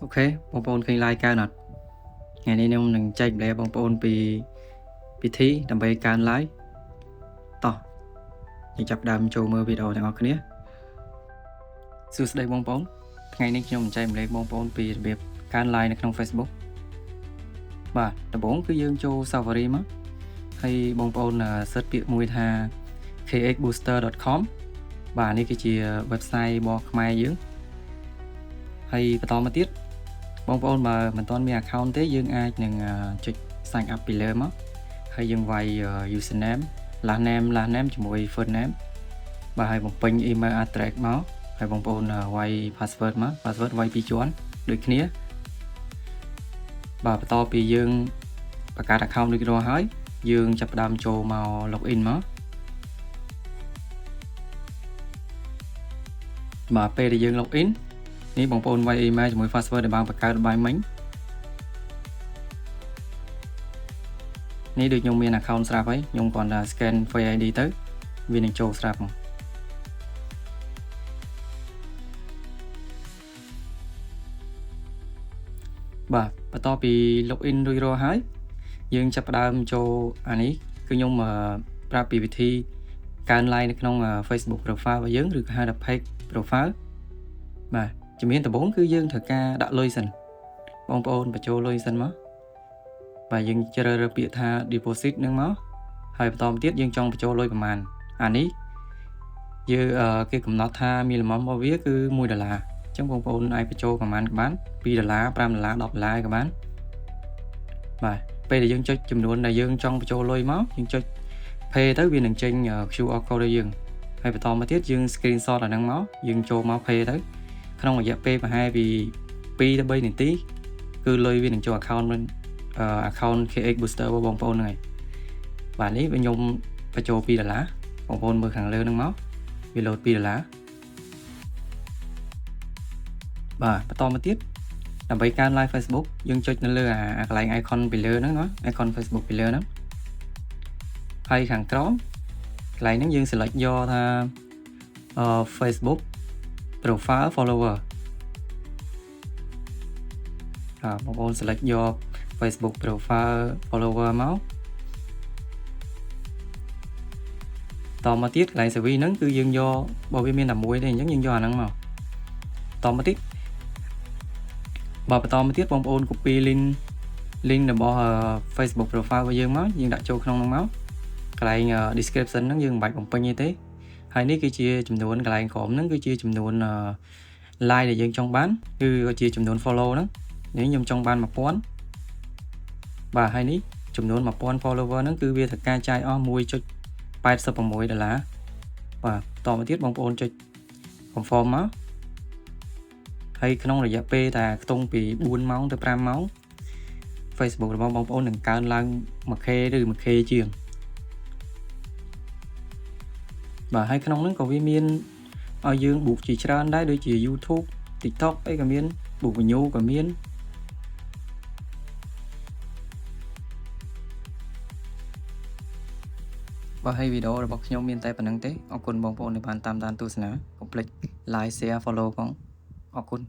អូខេបងប្អូនឃើញ like កើនអត់ថ្ងៃនេះខ្ញុំនឹងចែកម្លែកបងប្អូនពីពិធីដើម្បីកើន like តោះយើងចាប់ផ្ដើមចូលមើលវីដេអូទាំងអស់គ្នាសួស្តីបងប្អូនថ្ងៃនេះខ្ញុំនឹងចែកម្លែកបងប្អូនពីរបៀបកើន like នៅក្នុង Facebook បាទដំបូងគឺយើងចូល Safari មកហើយបងប្អូន search ពាក្យមួយថា kxbooster.com បាទនេះគឺជា website របស់ខ្មែរយើងហើយបន្តមកទៀតបងប្អូនបើមិនទាន់មាន account ទេយើងអាចនឹងចុច sign up ពីលើមកហើយយើងវាយ username last name ជាមួយ first name បាទហើយបំពេញ email address មកហើយបងប្អូនវាយ password មក password វាយ2ជាន់ដូចគ្នាបាទបន្ទាប់ពីយើងបង្កើត account រួចរាល់ហើយយើងចាប់ផ្ដើមចូលមក login មកបាទពេលដែលយើង login នេះបងប្អូនវាយ email ជាមួយ password ដែលបានបង្កើតបាយមិញនេះដូចខ្ញុំមាន account ស្រាប់ហើយខ្ញុំគ្រាន់តែ scan Face ID ទៅវានឹងចូលស្រាប់មកបាទបន្ទាប់ពី login រួចរាល់ហើយយើងចាប់ផ្ដើមចូលអានេះគឺខ្ញុំប្រាប់ពីវិធីកើន like នៅក្នុង Facebook profile របស់យើងឬក៏ហៅថា page profile បាទជំហានដំបូងគឺយើងត្រូវការដាក់លុយសិនបងប្អូនបញ្ចូលលុយសិនមកបាទយើងជ្រើសរើសពាក្យថា deposit នឹងមកហើយបន្តមកទៀតយើងចង់បញ្ចូលលុយប្រហែលអានេះយើងគេកំណត់ថាមានល្មមរបស់វាគឺ$1អញ្ចឹងបងប្អូនអាចបញ្ចូលប្រហែលក៏បាន$2 $5 $10ក៏បានបាទពេលដែលយើងចុចចំនួនដែលយើងចង់បញ្ចូលលុយមកយើងចុច pay ទៅវានឹងចេញ QR code ឲ្យយើងហើយបន្តមកទៀតយើង screenshot អាហ្នឹងមកយើងចូលមក pay ទៅក្នុងរយៈពេលប្រហែលពី2ទៅ3នាទីគឺលុយវានឹងចូល account KX Booster របស់បងប្អូនហ្នឹងហើយបាទនេះខ្ញុំបញ្ចូល$2បងប្អូនមើលខាងលើហ្នឹងមកវាលោត$2បាទបន្តមកទៀតដើម្បីកើន live Facebook យើងចុចនៅលើអាកន្លែង icon ពីលើហ្នឹងណា icon Facebook ពីលើហ្នឹងហើយខាងក្រោមកន្លែងហ្នឹងយើង select យកថា Facebook profile follower បងប្អូន select យក Facebook profile follower មកតមកទៀតកន្លែង service ហ្នឹងគឺយើងយកបើវាមានតែមួយទេអញ្ចឹងយើងយកអាហ្នឹងមកតមកទៀតបើបន្តមកទៀតបងប្អូន copy link របស់ Facebook profile របស់យើងមកយើងដាក់ចូលក្នុងហ្នឹងមកកន្លែង description ហ្នឹងយើងមិនបាច់បំពេញទេហើយនេះគឺជាចំនួនកន្លែងក្រោមហ្នឹងគឺជាចំនួន like ដែលយើងចង់បានគឺជាចំនួន follow ហ្នឹងនេះខ្ញុំចង់បាន1000បាទហើយនេះចំនួន1000 follower ហ្នឹងគឺវាត្រូវការចាយអស់$1.86 បាទតមកទៀតបងប្អូនចុច confirm មកហើយក្នុងរយៈពេលតែខ្ទង់ពី4ម៉ោងទៅ5ម៉ោង Facebook របស់បងប្អូននឹងកើនឡើង 1K ឬ 1K ជាងបាទហើយក្នុងហ្នឹងក៏វាមានឲ្យយើង book ជាច្រើនដែរដូចជា YouTube TikTok អីក៏មាន book venue ក៏មានបាទហើយវីដេអូរបស់ខ្ញុំមានតែប៉ុណ្្នឹងទេអរគុណបងប្អូនដែលបានតាមដានទស្សនាកុំភ្លេច like share follow ផងអរគុណ